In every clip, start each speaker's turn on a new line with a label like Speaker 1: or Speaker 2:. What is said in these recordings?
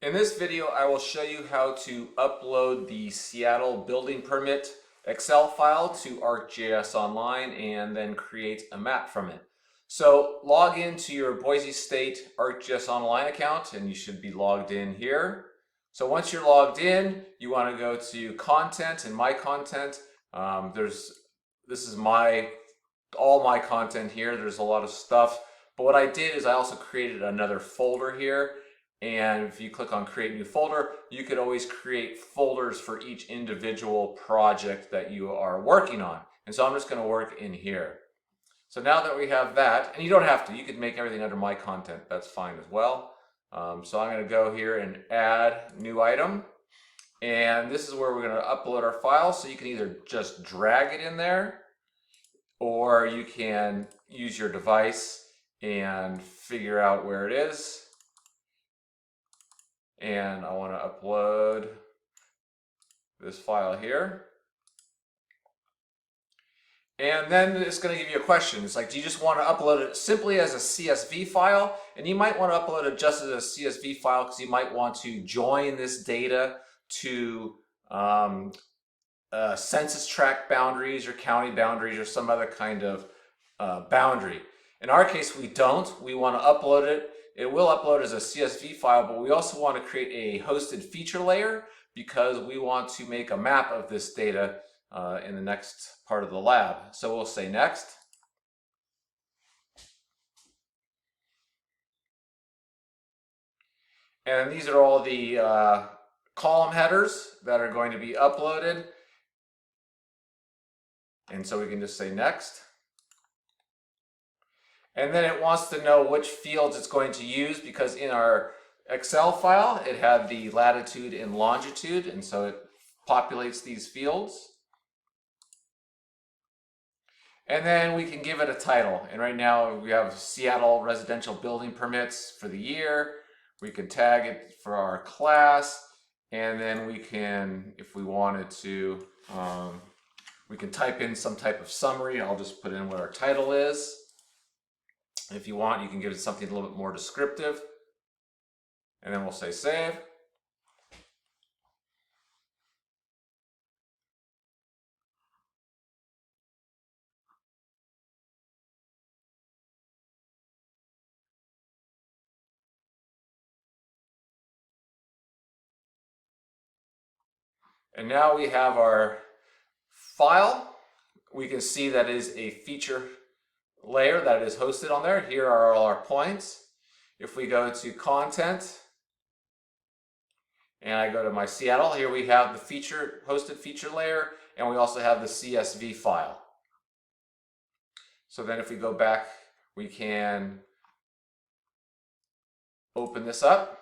Speaker 1: In this video, I will show you how to upload the Seattle building permit Excel file to ArcGIS Online and then create a map from it. So log into your Boise State ArcGIS Online account and you should be logged in here. So once you're logged in, you want to go to Content and My Content. This is all my content here. There's a lot of stuff. But what I did is I also created another folder here. And if you click on create new folder, you could always create folders for each individual project that you are working on. And so I'm just going to work in here. So now that we have that, and you don't have to, you could make everything under my content. That's fine as well. So I'm going to go here and add new item. And this is where we're going to upload our file. So you can either just drag it in there, or you can use your device and figure out where it is. And I want to upload this file here. And then it's going to give you a question. It's like, do you just want to upload it simply as a CSV file? And you might want to upload it just as a CSV file because you might want to join this data to census tract boundaries or county boundaries or some other kind of boundary. In our case, we don't. We want to upload it. It will upload as a CSV file, but we also want to create a hosted feature layer because we want to make a map of this data in the next part of the lab. So we'll say next. And these are all the column headers that are going to be uploaded. And so we can just say next. And then it wants to know which fields it's going to use because in our Excel file, it had the latitude and longitude, and so it populates these fields. And then we can give it a title. And right now we have Seattle residential building permits for the year. We could tag it for our class, and then we can, if we wanted to, we can type in some type of summary. I'll just put in what our title is. If you want, you can give it something a little bit more descriptive. And then we'll say save. And now we have our file. We can see that is a feature layer that is hosted on there. Here are all our points. If we go to content and I go to my Seattle, here we have the hosted feature layer, and we also have the CSV file. So then if we go back, we can open this up.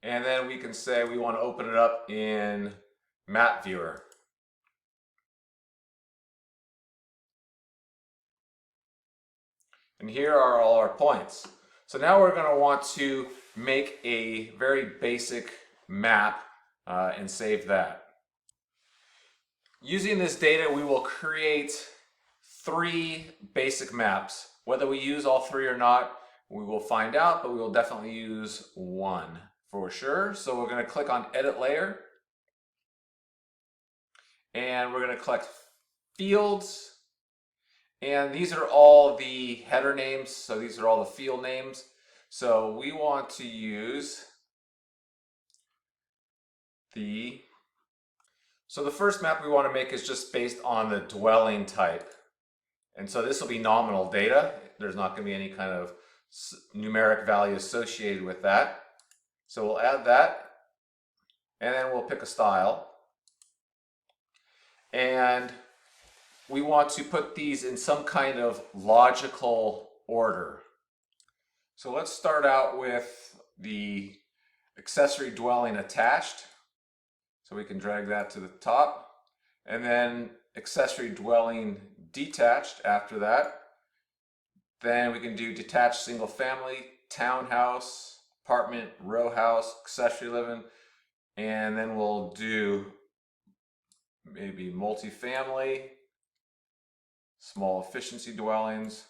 Speaker 1: And then we can say we want to open it up in Map Viewer. And here are all our points. So now we're going to want to make a very basic map and save that. Using this data, we will create 3 basic maps. Whether we use all 3 or not, we will find out, but we will definitely use one for sure. So we're going to click on Edit Layer. And we're going to collect fields. And these are all the header names. So these are all the field names. So we want to use so the first map we want to make is just based on the dwelling type. And so this will be nominal data. There's not going to be any kind of numeric value associated with that. So we'll add that. And then we'll pick a style. And we want to put these in some kind of logical order. So let's start out with the accessory dwelling attached. So we can drag that to the top. And then accessory dwelling detached after that. Then we can do detached single family, townhouse, apartment, row house, accessory living. And then we'll do maybe multifamily, small efficiency dwellings,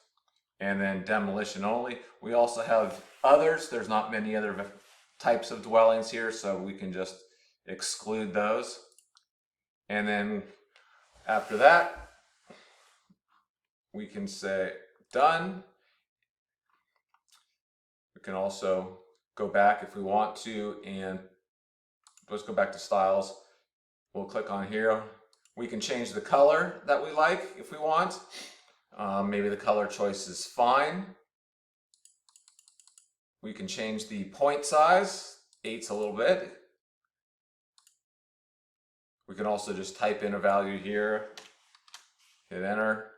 Speaker 1: and then demolition only. We also have others. There's not many other types of dwellings here, so we can just exclude those. And then after that, we can say done. We can also go back if we want to, and let's go back to styles. We'll click on here. We can change the color that we like if we want. Maybe the color choice is fine. We can change the point size. 8's a little bit. We can also just type in a value here, hit enter.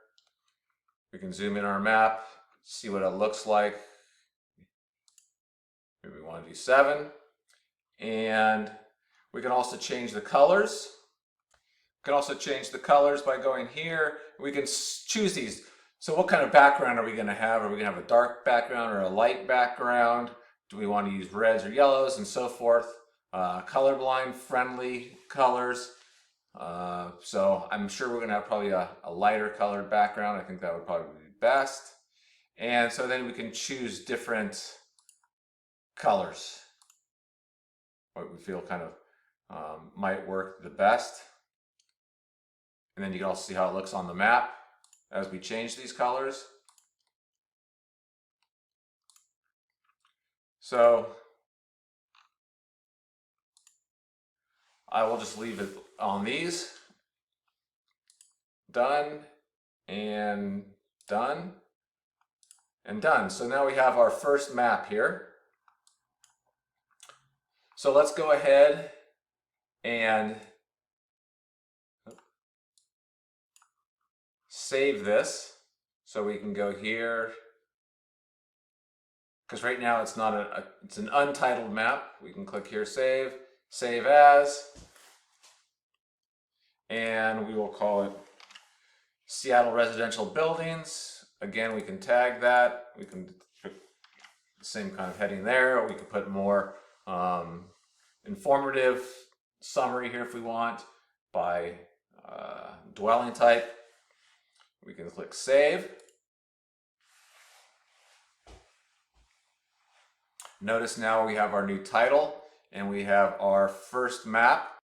Speaker 1: We can zoom in our map, see what it looks like. Maybe we want to do 7. And we can also change the colors. We can also change the colors by going here. We can choose these. So what kind of background are we going to have? Are we going to have a dark background or a light background? Do we want to use reds or yellows and so forth? Colorblind friendly colors. So I'm sure we're going to have probably a lighter colored background. I think that would probably be best. And so then we can choose different colors. What we feel kind of might work the best. And then you can also see how it looks on the map as we change these colors. So I will just leave it on these. Done and done and done. So now we have our first map here. So let's go ahead and save this. So we can go here, because right now it's not it's an untitled map. We can click here, save as, and we will call it Seattle Residential Buildings. Again, we can tag that. We can put the same kind of heading there, or we can put more informative summary here if we want by dwelling type. We can click save. Notice now we have our new title and we have our first map.